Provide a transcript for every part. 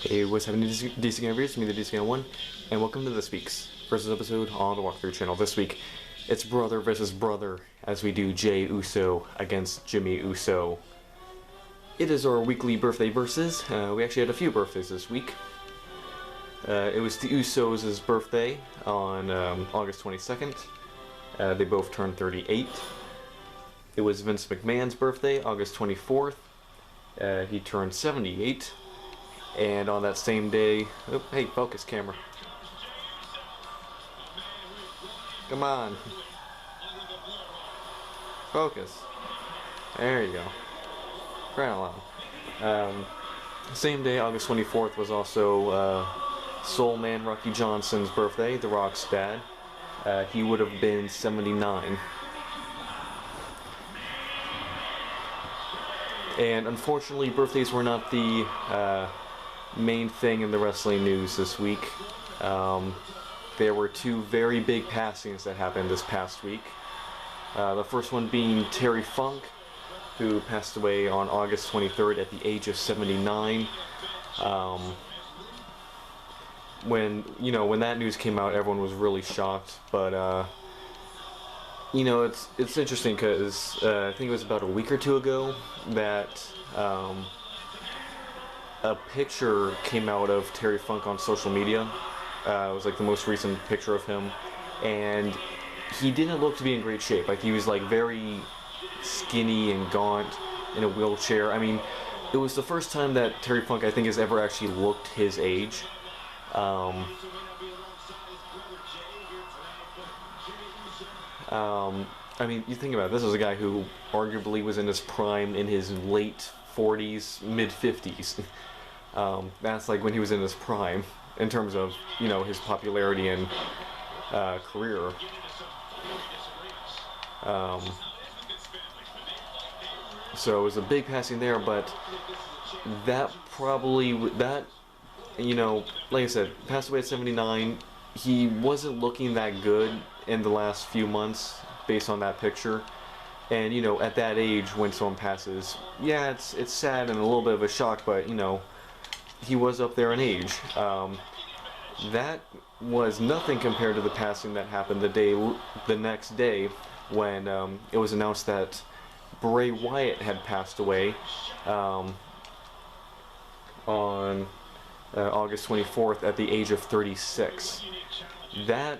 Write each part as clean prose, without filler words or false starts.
Hey, what's happening, DC Gamers? It's me, the Guy01, and welcome to this week's first episode on the Walkthrough channel. This week, it's brother versus brother as we do Jey Uso against Jimmy Uso. It is our weekly birthday versus. We actually had a few birthdays this week. It was the Usos' birthday on August 22nd. They both turned 38. It was Vince McMahon's birthday, August 24th. He turned 78. And on that same day, oh, hey, focus camera. Come on. Focus. There you go. Right along. Same day, August 24th, was also Soul Man Rocky Johnson's birthday, The Rock's dad. He would have been 79. And unfortunately, birthdays were not the main thing in the wrestling news this week. There were two very big passings that happened this past week. The first one being Terry Funk, who passed away on August 23rd at the age of 79. When that news came out, everyone was really shocked. But it's interesting because I think it was about a week or two ago that a picture came out of Terry Funk on social media. It was like the most recent picture of him, and he didn't look to be in great shape. Like, he was like very skinny and gaunt in a wheelchair. I mean, it was the first time that Terry Funk, I think, has ever actually looked his age. I mean, you think about it, this is a guy who arguably was in his prime in his late 40s, mid 50s. That's like when he was in his prime in terms of, his popularity and career. So it was a big passing there, but like I said, passed away at 79. He wasn't looking that good in the last few months based on that picture. And, at that age, when someone passes, yeah, it's sad and a little bit of a shock, but, he was up there in age. That was nothing compared to the passing that happened the next day when it was announced that Bray Wyatt had passed away on August 24th at the age of 36. That,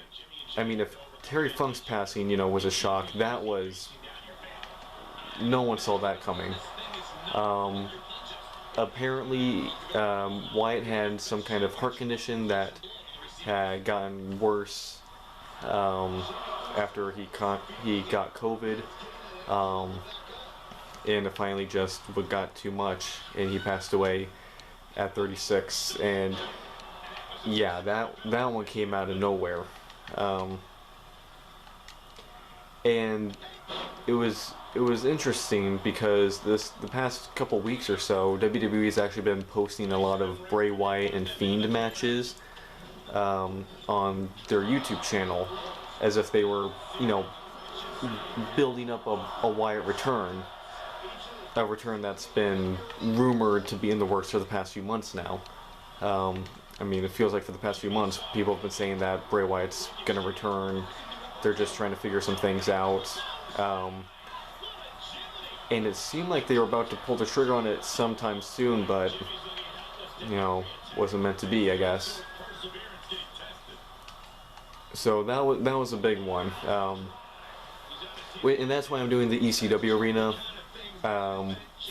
I mean, if Terry Funk's passing, was a shock, that was... No one saw that coming. Apparently, Wyatt had some kind of heart condition that had gotten worse after he got COVID, and it finally just got too much, and he passed away at 36. And yeah, that one came out of nowhere, and it was interesting because the past couple weeks or so, WWE has actually been posting a lot of Bray Wyatt and Fiend matches on their YouTube channel, as if they were, building up a Wyatt return, a return that's been rumored to be in the works for the past few months now. I mean, it feels like for the past few months, people have been saying that Bray Wyatt's gonna return. They're just trying to figure some things out. And it seemed like they were about to pull the trigger on it sometime soon, but, wasn't meant to be, I guess. So that was a big one. And that's why I'm doing the ECW arena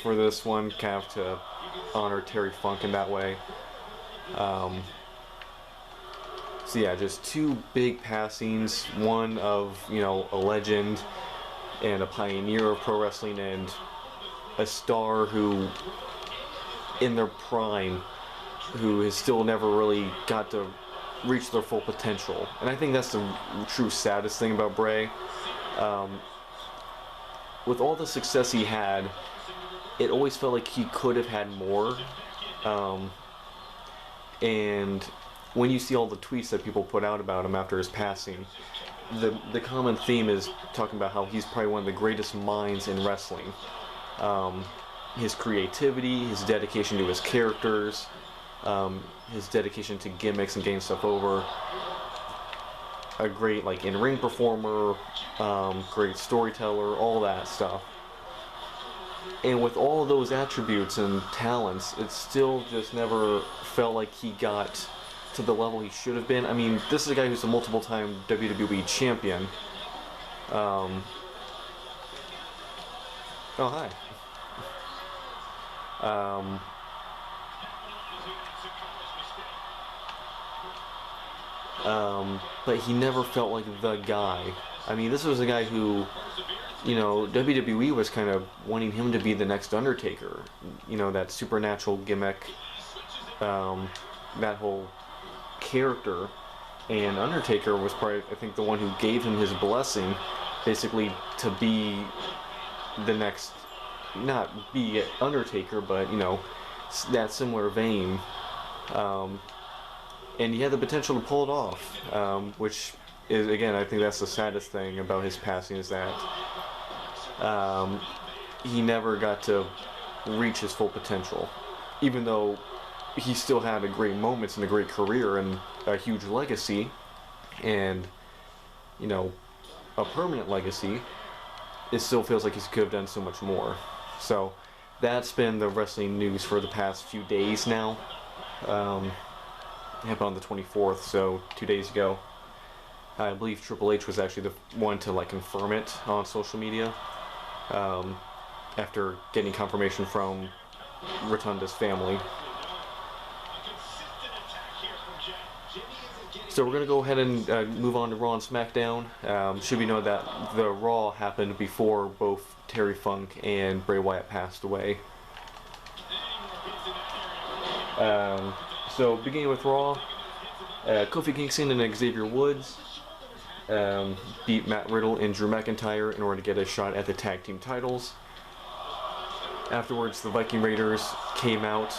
for this one, kind of to honor Terry Funk in that way. So yeah, just two big passings, one of, a legend and a pioneer of pro wrestling, and a star who, in their prime, who has still never really got to reach their full potential. And I think that's the true saddest thing about Bray. With all the success he had, it always felt like he could have had more. And when you see all the tweets that people put out about him after his passing, the common theme is talking about how he's probably one of the greatest minds in wrestling. His creativity, his dedication to his characters, his dedication to gimmicks and getting stuff over. A great like in-ring performer, great storyteller, all that stuff. And with all those attributes and talents, it still just never felt like he got to the level he should have been. I mean, this is a guy who's a multiple-time WWE champion. Oh, hi. But he never felt like the guy. I mean, this was a guy who, you know, WWE was kind of wanting him to be the next Undertaker. You know, that supernatural gimmick, that whole character. And Undertaker was probably, I think, the one who gave him his blessing, basically, to be the next, not be Undertaker, but, you know, that similar vein. And he had the potential to pull it off, which is, again, I think that's the saddest thing about his passing, is that he never got to reach his full potential, even though he still had a great moments and a great career and a huge legacy, and, you know, a permanent legacy. It still feels like he could have done so much more. So that's been the wrestling news for the past few days now. Happened on the 24th, so 2 days ago. I believe Triple H was actually the one to like confirm it on social media, after getting confirmation from Rotunda's family. So we're going to go ahead and move on to Raw and SmackDown. Should we know that the Raw happened before both Terry Funk and Bray Wyatt passed away. So beginning with Raw, Kofi Kingston and Xavier Woods beat Matt Riddle and Drew McIntyre in order to get a shot at the tag team titles. Afterwards, the Viking Raiders came out.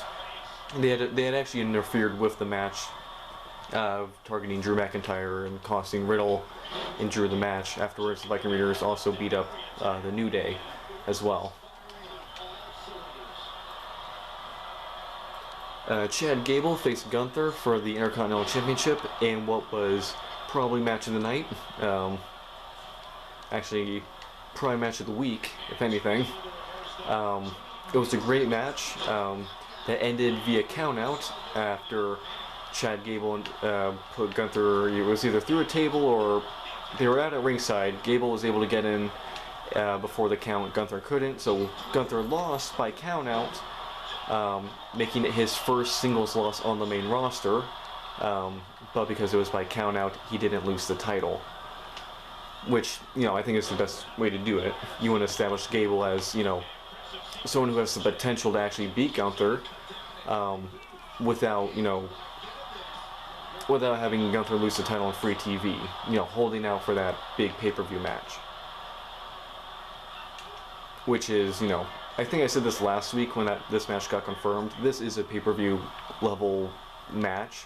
They had actually interfered with the match, targeting Drew McIntyre and costing Riddle and Drew the match. Afterwards, the Viking Raiders also beat up the New Day as well. Chad Gable faced Gunther for the Intercontinental Championship in what was probably match of the night. Actually, probably match of the week, if anything. It was a great match that ended via countout after Chad Gable put Gunther, it was either through a table or they were at ringside. Gable was able to get in before the count. Gunther couldn't, so Gunther lost by countout, making it his first singles loss on the main roster. But because it was by countout, he didn't lose the title. Which, you know, I think is the best way to do it. You want to establish Gable as, you know, someone who has the potential to actually beat Gunther, without, you know, without having Gunther lose the title on free TV. You know, holding out for that big pay-per-view match. Which is, you know, I think I said this last week when this match got confirmed. This is a pay-per-view level match,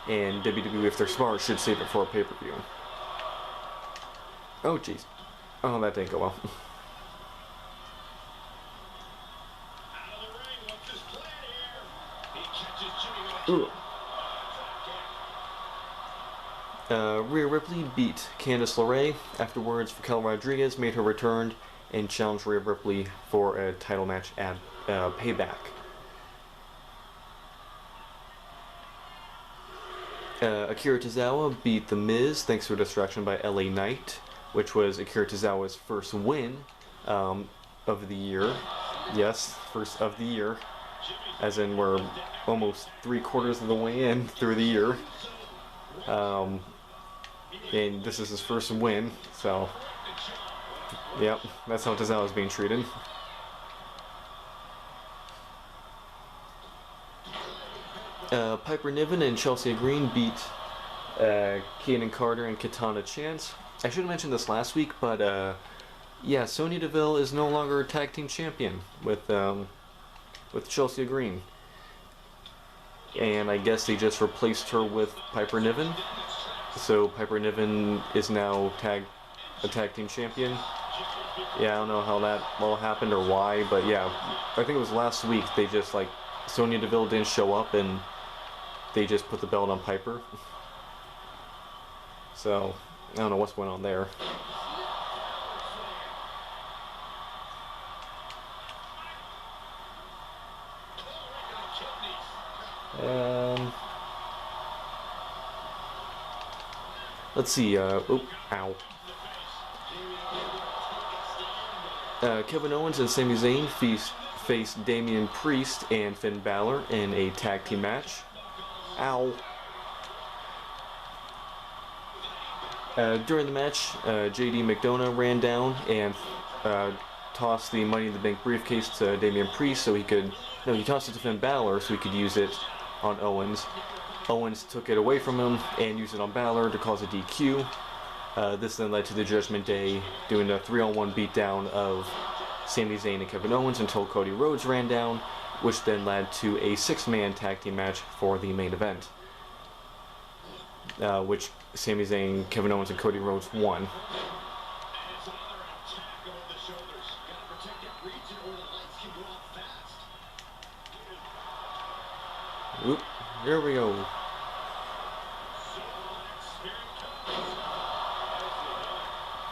and WWE, if they're smart, should save it for a pay-per-view. Oh, jeez. Oh, that didn't go well. Rhea Ripley beat Candice LeRae. Afterwards, Raquel Rodriguez made her return and challenged Rhea Ripley for a title match at Payback. Akira Tozawa beat The Miz thanks to a distraction by LA Knight, which was Akira Tozawa's first win of the year. Yes, first of the year. As in, we're almost 3/4 of the way in through the year. And this is his first win, so yep, that's how Tozawa's being treated. Piper Niven and Chelsea Green beat Kaden Carter and Katana Chance. I should have mentioned this last week, but yeah, Sonya Deville is no longer a tag team champion with Chelsea Green, and I guess they just replaced her with Piper Niven. So Piper Niven is now a tag team champion. Yeah, I don't know how that all happened or why, but yeah, I think it was last week they just, like, Sonya Deville didn't show up and they just put the belt on Piper. So, I don't know what's going on there. Let's see, ow. Kevin Owens and Sami Zayn face Damian Priest and Finn Balor in a tag team match. Ow. During the match, JD McDonough ran down and tossed the Money in the Bank briefcase to Damian Priest so he could... No, he tossed it to Finn Balor so he could use it on Owens. Owens took it away from him and used it on Balor to cause a DQ. This then led to the Judgment Day doing a 3-on-1 beatdown of Sami Zayn and Kevin Owens until Cody Rhodes ran down, which then led to a 6-man tag team match for the main event, which Sami Zayn, Kevin Owens, and Cody Rhodes won. Oop, here we go.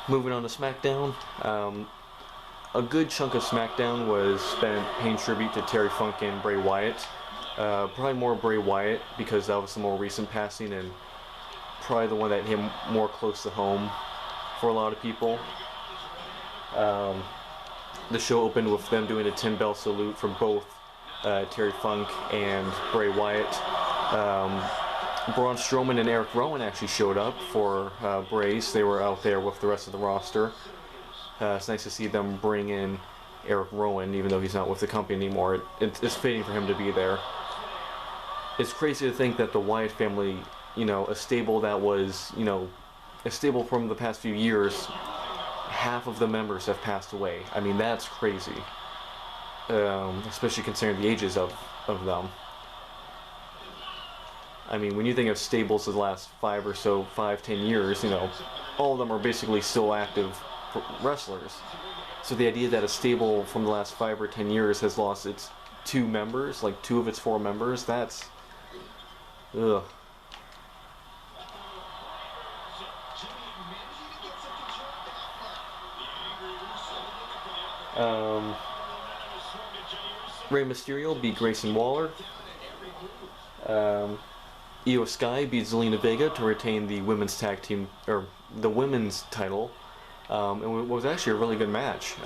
Moving on to SmackDown. A good chunk of SmackDown was spent paying tribute to Terry Funk and Bray Wyatt. Probably more Bray Wyatt because that was the more recent passing and probably the one that hit more close to home for a lot of people. The show opened with them doing a 10-bell salute for both Terry Funk and Bray Wyatt. Braun Strowman and Eric Rowan actually showed up for Bray's. They were out there with the rest of the roster. It's nice to see them bring in Eric Rowan, even though he's not with the company anymore. It's fitting for him to be there. It's crazy to think that the Wyatt family, you know, a stable that was, you know, a stable from the past few years, half of the members have passed away. I mean, that's crazy. Especially considering the ages of them. I mean, when you think of stables of the last 5-10 years, you know, all of them are basically still active wrestlers. So the idea that a stable from the last 5 or 10 years has lost its 2 members, like 2 of its 4 members, that's... ugh. Rey Mysterio beat Grayson Waller. Io Sky beat Zelina Vega to retain the women's tag team, or the women's title. It was actually a really good match.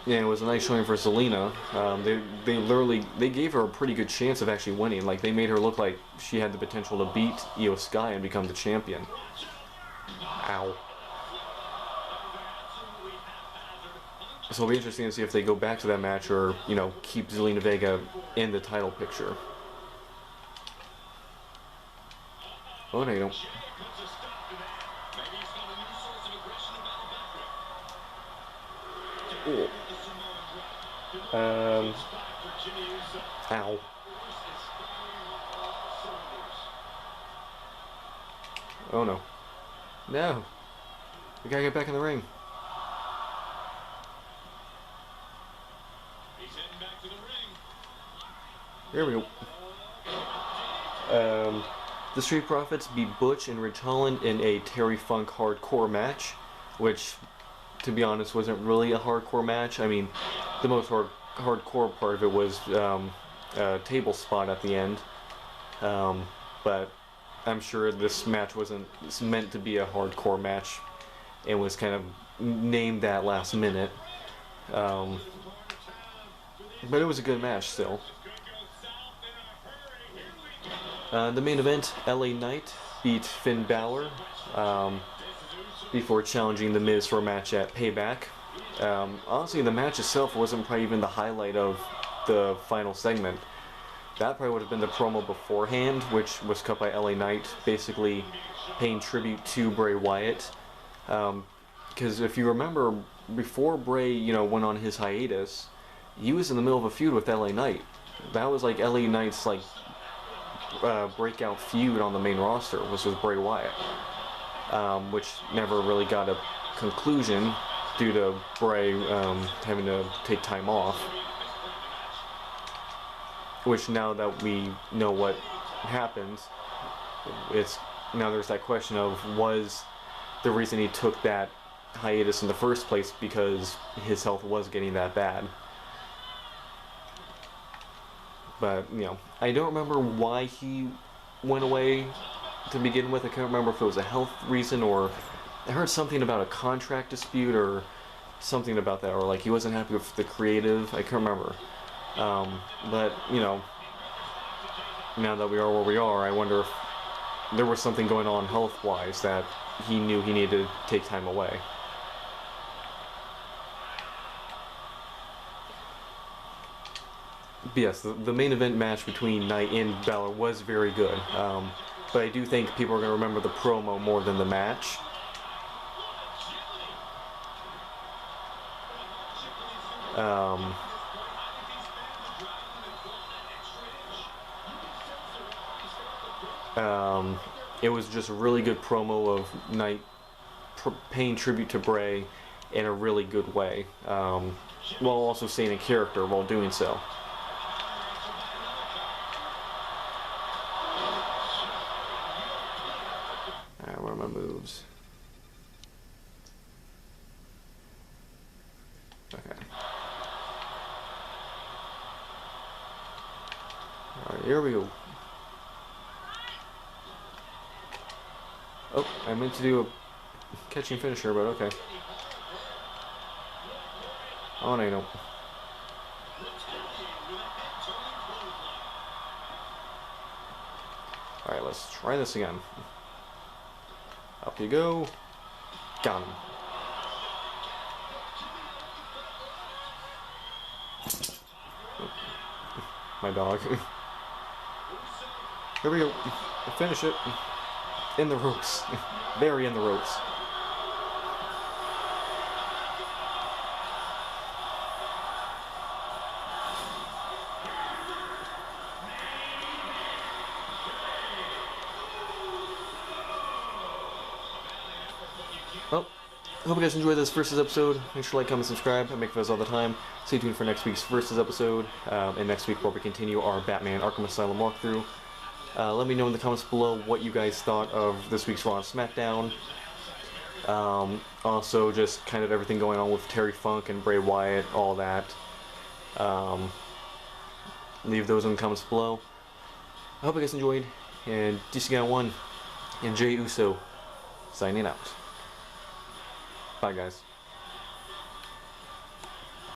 Yeah, it was a nice showing for Zelina. They gave her a pretty good chance of actually winning. Like, they made her look like she had the potential to beat Io Sky and become the champion. Ow. So it'll be interesting to see if they go back to that match or, you know, keep Zelina Vega in the title picture. Oh, no, you don't. Ooh. Ow. Oh, no. No. We gotta get back in the ring. Here we go. The Street Profits beat Butch and Ridge Holland in a Terry Funk hardcore match, which, to be honest, wasn't really a hardcore match. I mean, the most hardcore part of it was a table spot at the end. But I'm sure this match wasn't meant to be a hardcore match and was kind of named that last minute. But it was a good match still. The main event, LA Knight beat Finn Balor before challenging The Miz for a match at Payback. Honestly, the match itself wasn't probably even the highlight of the final segment. That probably would have been the promo beforehand, which was cut by LA Knight, basically paying tribute to Bray Wyatt. Because if you remember, before Bray, you know, went on his hiatus, he was in the middle of a feud with LA Knight. That was like LA Knight's like breakout feud on the main roster, was with Bray Wyatt, which never really got a conclusion due to Bray having to take time off. which now that we know what happened, it's now there's that question of, was the reason he took that hiatus in the first place because his health was getting that bad? But, you know, I don't remember why he went away to begin with. I can't remember if it was a health reason, or I heard something about a contract dispute or something about that, or like he wasn't happy with the creative. I can't remember. But, you know, now that we are where we are, I wonder if there was something going on health-wise that he knew he needed to take time away. But yes, the main event match between Knight and Balor was very good. But I do think people are going to remember the promo more than the match. It was just a really good promo of Knight paying tribute to Bray in a really good way, while also staying in character while doing so. Alright, what are my moves? Okay. Alright, here we go. Oh, I meant to do a catching finisher, but okay. Oh, no, no. Alright, let's try this again. Up you go. Got him. Oh. My dog. Here we go. Finish it. In the ropes. Very in the ropes. Well, I hope you guys enjoyed this Versus episode. Make sure to like, comment, subscribe. I make videos all the time. Stay tuned for next week's Versus episode. And next week where we continue our Batman Arkham Asylum walkthrough. Let me know in the comments below what you guys thought of this week's Raw and SmackDown. Also, just kind of everything going on with Terry Funk and Bray Wyatt, all that. Leave those in the comments below. I hope you guys enjoyed. And Guy01 and Jey Uso signing out. Bye, guys.